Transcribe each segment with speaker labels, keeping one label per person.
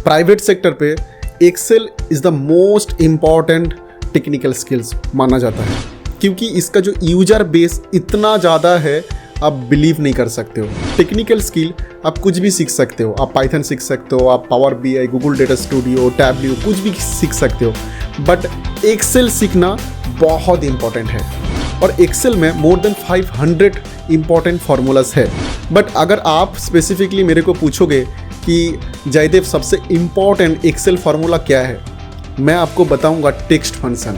Speaker 1: Private sector पे Excel is the most important technical skills माना जाता है, क्योंकि इसका जो यूजर बेस इतना ज़्यादा है आप बिलीव नहीं कर सकते हो। टेक्निकल स्किल आप कुछ भी सीख सकते हो, आप पाइथन सीख सकते हो, आप power BI, Google data studio, tableau कुछ भी सीख सकते हो, बट एक्सेल सीखना बहुत इंपॉर्टेंट है। और एक्सेल में मोर देन 500 इंपॉर्टेंट फार्मूलाज है। बट अगर आप स्पेसिफिकली मेरे को पूछोगे कि जयदेव सबसे इम्पॉर्टेंट एक्सेल फार्मूला क्या है, मैं आपको बताऊंगा टेक्स्ट फंक्शन।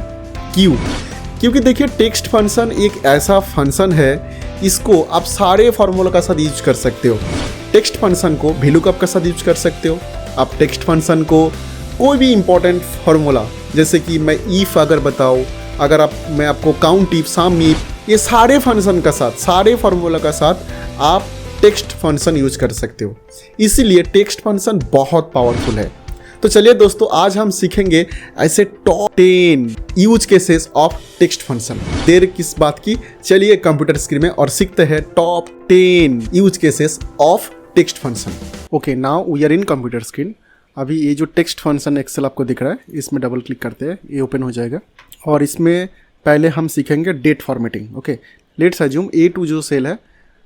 Speaker 1: क्यों? क्योंकि देखिए टेक्स्ट फंक्शन एक ऐसा फंक्शन है, इसको आप सारे फार्मूला का साथ यूज कर सकते हो। टेक्स्ट फंक्शन को VLOOKUP का साथ यूज कर सकते हो। आप टेक्स्ट फंक्शन को कोई भी इंपॉर्टेंट फार्मूला, जैसे कि मैं इफ अगर बताऊँ, अगर मैं आपको काउंट इफ, सम इफ, ये सारे फंक्शन का साथ, सारे फार्मूला का साथ आप टेक्स्ट फंक्शन यूज कर सकते हो। इसीलिए टेक्स्ट फंक्शन बहुत पावरफुल है। तो चलिए दोस्तों, आज हम सीखेंगे ऐसे top 10 use cases of text function. देर किस बात की, चलिए कंप्यूटर स्क्रीन में और सीखते हैं top 10 use cases of text function. Okay, now we are in computer screen. अभी ये जो टेक्स्ट फंक्शन एक्सेल आपको दिख रहा है, इसमें डबल क्लिक करते हैं, ये ओपन हो जाएगा। और इसमें पहले हम सीखेंगे date formatting. Okay, let's assume A2 जो सेल है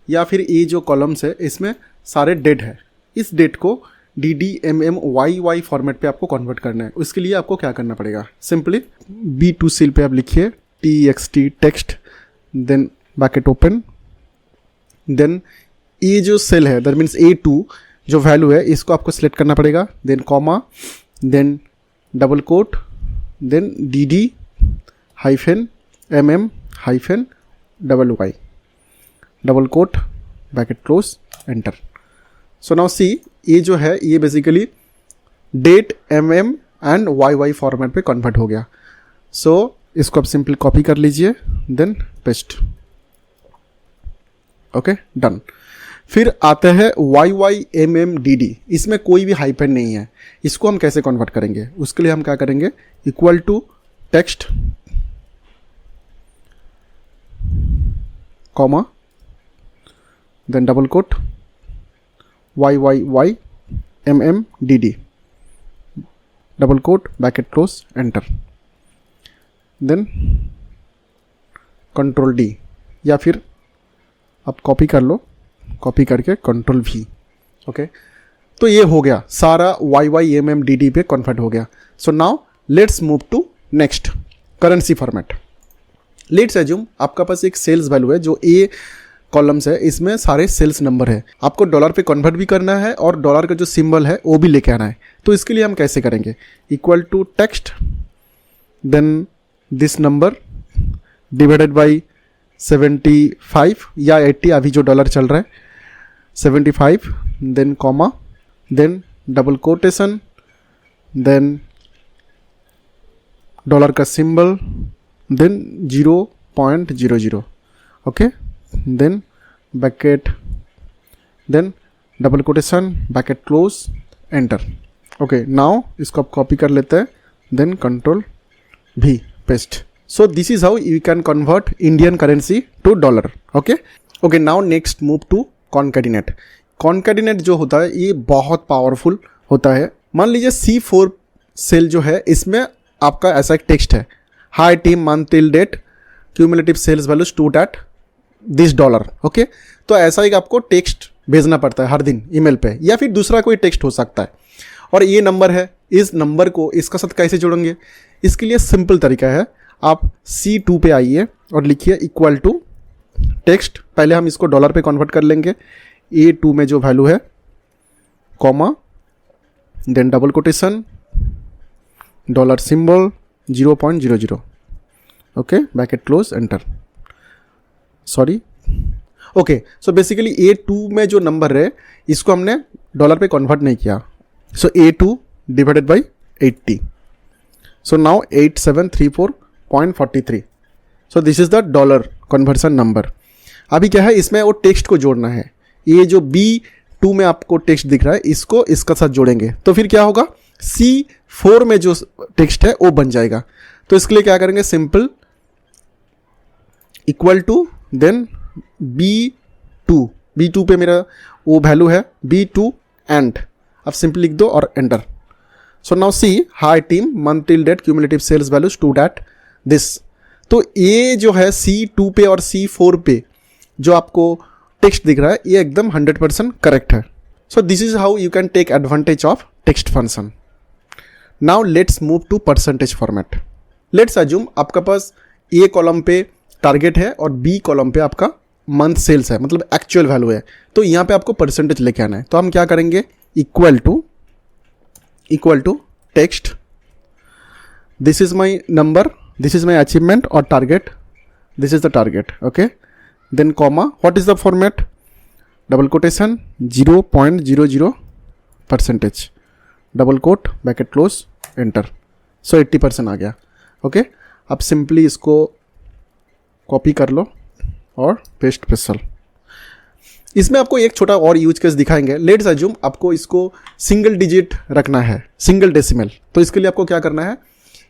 Speaker 1: या फिर ये जो कॉलम्स है, इसमें सारे डेट है। इस डेट को DDMMYY फॉर्मेट पे आपको कन्वर्ट करना है। उसके लिए आपको क्या करना पड़ेगा, सिंपली B2 सेल पे आप लिखिए TXT text, then bracket open, then ये जो सेल है दैट मीन्स A2 जो वैल्यू है, इसको आपको सिलेक्ट करना पड़ेगा, then comma, then double quote, then DD hyphen MM hyphen WY, double quote, bracket close, enter. So now see, ये जो है ये basically date MM and YY format पे कन्वर्ट हो गया। सो इसको आप सिंपली कॉपी कर लीजिए, देन पेस्ट। Okay, done. फिर आते हैं YYMMDD, इसमें कोई भी हाइफन नहीं है। इसको हम कैसे कन्वर्ट करेंगे, उसके लिए हम क्या करेंगे, equal to text comma, then double quote YYYMMDD, double quote, bracket close, enter. Then control D, या फिर आप कॉपी कर लो, कॉपी करके कंट्रोल V। ओके, तो ये हो गया, सारा YYMMDD पे कन्वर्ट हो गया। So now let's move to next, currency format. Let's assume आपका पास एक सेल्स वैल्यू है, जो A कॉलम्स है, इसमें सारे सेल्स नंबर है। आपको डॉलर पे कन्वर्ट भी करना है और डॉलर का जो सिंबल है वो भी लेके आना है। तो इसके लिए हम कैसे करेंगे, equal to text, then this number divided by 75 या 80, अभी जो डॉलर चल रहा है 75, then comma, then double quotation, then dollar का symbol, then 0.00, okay, then bracket, then double quotation, bracket close, enter. Okay, now इसको आप कॉपी कर लेते हैं, then control V, paste. So this is how you can convert Indian currency to dollar. Okay okay, now next move to concatenate. Concatenate जो होता है ये बहुत पावरफुल होता है। मान लीजिए C4 सेल जो है, इसमें आपका ऐसा एक टेक्स्ट है, hi team month till date cumulative sales value stood at this dollar. Okay, तो ऐसा ही आपको टेक्स्ट भेजना पड़ता है हर दिन ईमेल पे, या फिर दूसरा कोई टेक्स्ट हो सकता है। और ये नंबर है, इस नंबर को इसका साथ कैसे जोड़ेंगे, इसके लिए सिंपल तरीका है, आप C2 पे आइए और लिखिए इक्वल टू टेक्स्ट। पहले हम इसको डॉलर पे कन्वर्ट कर लेंगे, A2 में जो वैल्यू है, comma, then double quotation, dollar symbol 0.00, okay, bracket close, enter. Sorry, okay, so basically A2 में जो नंबर है इसको हमने डॉलर पे कन्वर्ट नहीं किया। सो A2 divided by 80, so now 8734.43, so this is the dollar conversion number. अभी क्या है, इसमें वो टेक्स्ट को जोड़ना है। ये जो B2 में आपको टेक्स्ट दिख रहा है, इसको इसका साथ जोड़ेंगे तो फिर क्या होगा, C4 में जो टेक्स्ट है वो बन जाएगा। तो इसके लिए क्या करेंगे, simple equal to, then B2 पे मेरा वो वैल्यू है B2 एंड, आप सिंपल लिख दो और enter. So now see hi team month till date cumulative sales value stood at this. तो ये जो है C2 पे और C4 पे जो आपको टेक्स्ट दिख रहा है ये एकदम 100% करेक्ट है। So this is how you can take advantage of text function. Now let's move to percentage format. Let's assume आपका पास ए कॉलम पे टारगेट है और बी कॉलम पे आपका मंथ सेल्स है, मतलब एक्चुअल वैल्यू है। तो यहाँ पे आपको परसेंटेज लेके आना है। तो हम क्या करेंगे, equal to text, this is my number, this is my achievement और target, this is the target, okay. Then comma, what is the format, double quotation 0.00 percentage, double quote bracket close, enter. So 80% आ गया, okay. अब simply इसको copy कर लो और paste पे चल। इसमें आपको एक छोटा और यूज केस दिखाएंगे। लेट्स अज्यूम आपको इसको सिंगल डिजिट रखना है, सिंगल डेसिमल। तो इसके लिए आपको क्या करना है,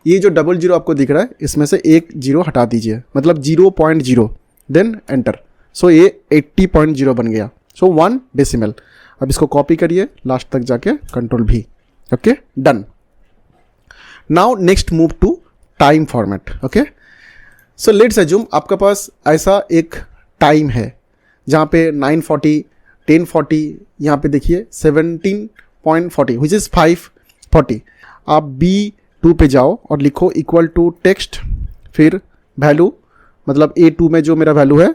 Speaker 1: ये जो 00 आपको दिख रहा है इसमें से एक 0 हटा दीजिए, मतलब 0.0, देन एंटर। सो ये 80.0 बन गया। So 1 decimal. अब इसको कॉपी करिए लास्ट तक जाके, control V, okay, done. Now next move to time format, okay. So let's assume आपका पास ऐसा एक टाइम है जहाँ पे 9:40, 10:40, यहाँ पे देखिए 17.40 विच इज़ 5:40। आप B2 पे जाओ और लिखो इक्वल टू टेक्स्ट, फिर वैल्यू, मतलब A2 में जो मेरा वैल्यू है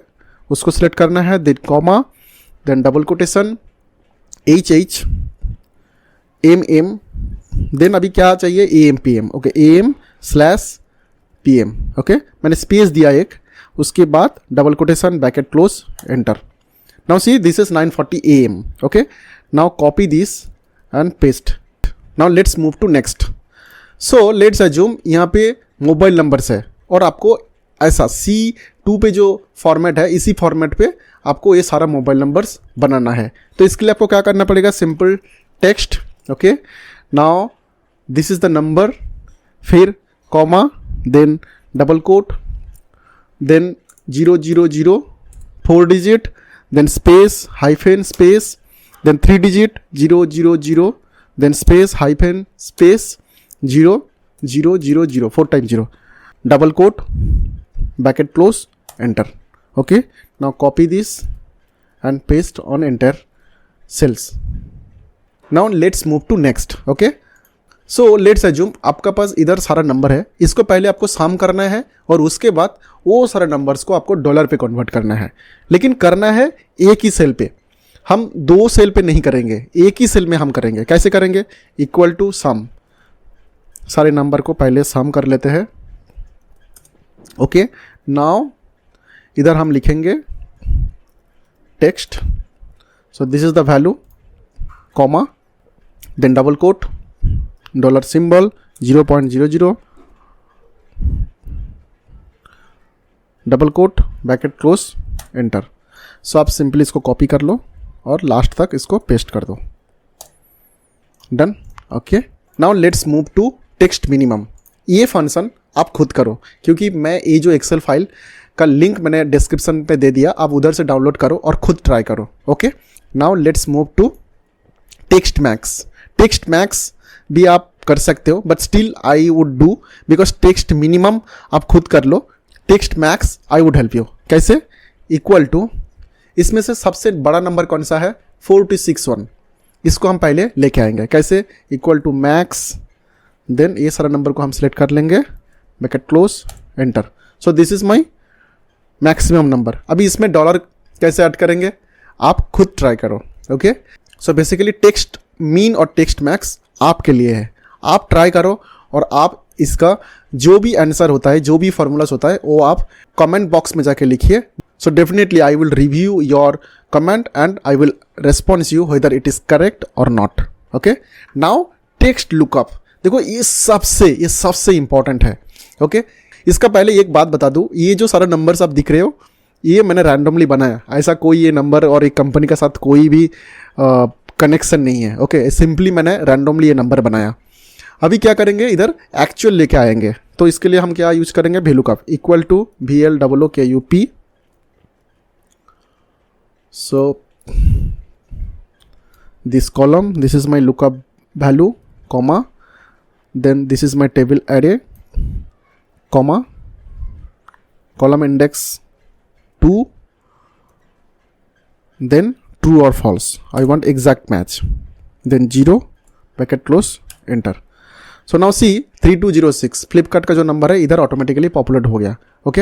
Speaker 1: उसको सिलेक्ट करना है, then comma, then double quotation HH MM, then अभी क्या चाहिए, AM PM, okay, AM/PM, okay. मैंने स्पेस दिया एक, उसके बाद double quotation bracket close, enter. Now see this is 9:40 AM, okay. Now copy this and paste. Now let's move to next. So let's assume यहाँ पे मोबाइल नंबर्स है और आपको ऐसा C2 पे जो फॉर्मेट है इसी फॉर्मेट पे आपको ये सारा मोबाइल नंबर्स बनाना है। तो इसके लिए आपको क्या करना पड़ेगा, simple text, okay. Now this is the number, फिर comma, then double quote, then 000, 4 digit, then space hyphen space, then 3 digit 000, then space hyphen space 000, 4 times 0, double quote bracket close, enter, okay. Now copy this and paste on enter cells. Now let's move to next, okay. So let's assume आपका पास इधर सारा number है, इसको पहले आपको सम करना है और उसके बाद वो सारे नंबर्स को आपको डॉलर पे कन्वर्ट करना है। लेकिन करना है एक ही सेल पे, हम 2 सेल पे नहीं करेंगे, एक ही सेल में हम करेंगे। कैसे करेंगे, इक्वल टू सम, सारे नंबर को पहले सम कर लेते हैं, ओके। नाउ इधर हम लिखेंगे text, so this is the value, comma, then double quote, dollar symbol 0.00, double quote bracket close, enter. So आप सिंपली इसको कॉपी कर लो और लास्ट तक इसको पेस्ट कर दो, done, okay. Now let's move to text minimum. ये फंक्शन आप खुद करो, क्योंकि मैं ये जो एक्सेल फाइल का लिंक मैंने डिस्क्रिप्शन पे दे दिया, आप उधर से डाउनलोड करो और खुद ट्राई करो, okay. Now let's move to text max. Text max भी आप कर सकते हो, but still I would do, because text minimum आप खुद कर लो, text max I would help you. कैसे, इक्वल टू, इसमें से सबसे बड़ा नंबर कौन सा है, 4261, इसको हम पहले लेके आएंगे। कैसे, इक्वल टू मैक्स, देन ये सारा नंबर को हम सिलेक्ट कर लेंगे, bracket close, enter. So this is my maximum number. अभी इसमें डॉलर कैसे ऐड करेंगे, आप खुद ट्राई करो, okay. So basically text mean और टेक्स्ट मैक्स आपके लिए है, आप ट्राई करो और आप इसका जो भी आंसर होता है, जो भी फॉर्मूलाज होता है, वो आप कमेंट बॉक्स में जाके लिखिए। So definitely I will review your comment and I will response you whether it is correct और not, okay. Now text lookup, देखो ये सबसे इंपॉर्टेंट है, ओके। इसका पहले एक बात बता दूं, ये जो सारे नंबर्स आप दिख रहे हो ये मैंने रैंडमली बनाया, ऐसा कोई ये नंबर और एक कंपनी के साथ कोई भी कनेक्शन नहीं है, ओके। सिंपली मैंने रैंडमली ये नंबर बनाया। अभी क्या करेंगे, इधर एक्चुअल लेके आएंगे। तो इसके लिए हम क्या यूज करेंगे, VLOOKUP, equal to VLOOKUP। So this column, this is my lookup value, comma, then this is my table array, comma, column index 2, then true or false. I want exact match, then 0 bracket close, enter. So now see 3206 Flipkart का जो number है इधर automatically populate हो गया. Okay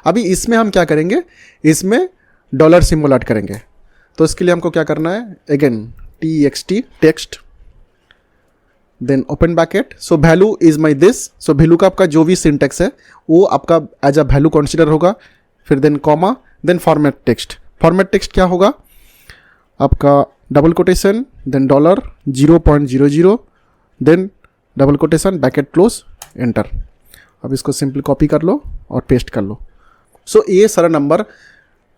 Speaker 1: अभी इसमें हम क्या करेंगे, इसमें डॉलर सिंबल ऐड करेंगे. तो इसके लिए हमको क्या करना है, again txt text, then open bracket. So value is my this. So value का आपका जो भी सिंटेक्स है वो आपका एज अ वैल्यू कंसिडर होगा. फिर then comma, then format text. Format text क्या होगा आपका, double quotation, then dollar 0.00, then double quotation bracket close, enter. अब इसको सिंपल कॉपी कर लो और पेस्ट कर लो. सो ये सारा नंबर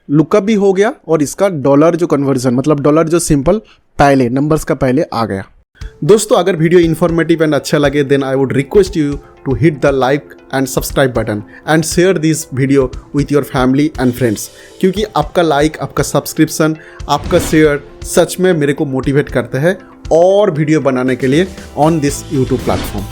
Speaker 1: लुकअप भी हो गया और इसका डॉलर जो कन्वर्जन मतलब डॉलर जो सिंपल पहले नंबर्स का पहले आ गया. दोस्तों अगर वीडियो इन्फॉर्मेटिव एंड अच्छा लगे then I would request you to hit the like and subscribe button and share this video with your family and friends, क्योंकि आपका लाइक, आपका सब्सक्रिप्शन, आपका शेयर सच में मेरे को मोटिवेट करते हैं और वीडियो बनाने के लिए on this YouTube platform.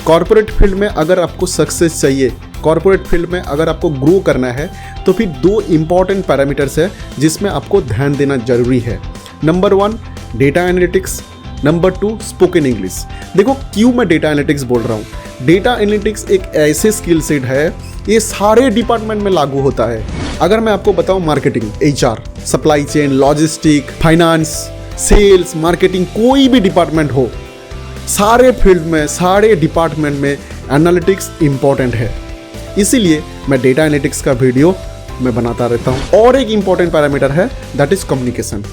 Speaker 1: Corporate field में अगर आपको सक्सेस चाहिए, कॉर्पोरेट फील्ड में अगर आपको ग्रो करना है तो फिर 2 इंपॉर्टेंट पैरामीटर्स है जिसमें आपको ध्यान देना जरूरी है. Number 1 data analytics, number 2 spoken English. देखो क्यों मैं डेटा एनालिटिक्स बोल रहा हूँ. डेटा एनालिटिक्स एक ऐसे स्किल सेट है ये सारे डिपार्टमेंट में लागू होता है. अगर मैं आपको बताऊँ marketing, HR, supply chain, logistic, finance, sales, marketing, कोई भी डिपार्टमेंट हो, सारे फील्ड में, सारे डिपार्टमेंट में एनालिटिक्स इंपॉर्टेंट है. इसीलिए मैं डेटा एनालिटिक्स का वीडियो मैं बनाता रहता हूँ. और एक इंपॉर्टेंट पैरामीटर है दैट इज कम्युनिकेशन.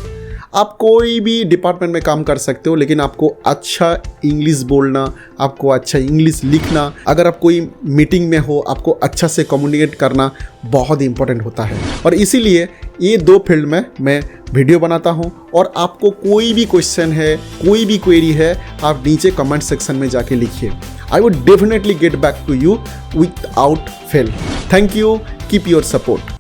Speaker 1: आप कोई भी डिपार्टमेंट में काम कर सकते हो लेकिन आपको अच्छा इंग्लिश बोलना, आपको अच्छा इंग्लिश लिखना, अगर आप कोई मीटिंग में हो आपको अच्छा से कम्युनिकेट करना बहुत इंपॉर्टेंट होता है. और इसीलिए ये 2 फील्ड में मैं वीडियो बनाता हूँ. और आपको कोई भी क्वेश्चन है, कोई भी क्वेरी है, आप नीचे कमेंट सेक्शन में जाके लिखिए. I would definitely get back to you without fail. Thank you. Keep your support.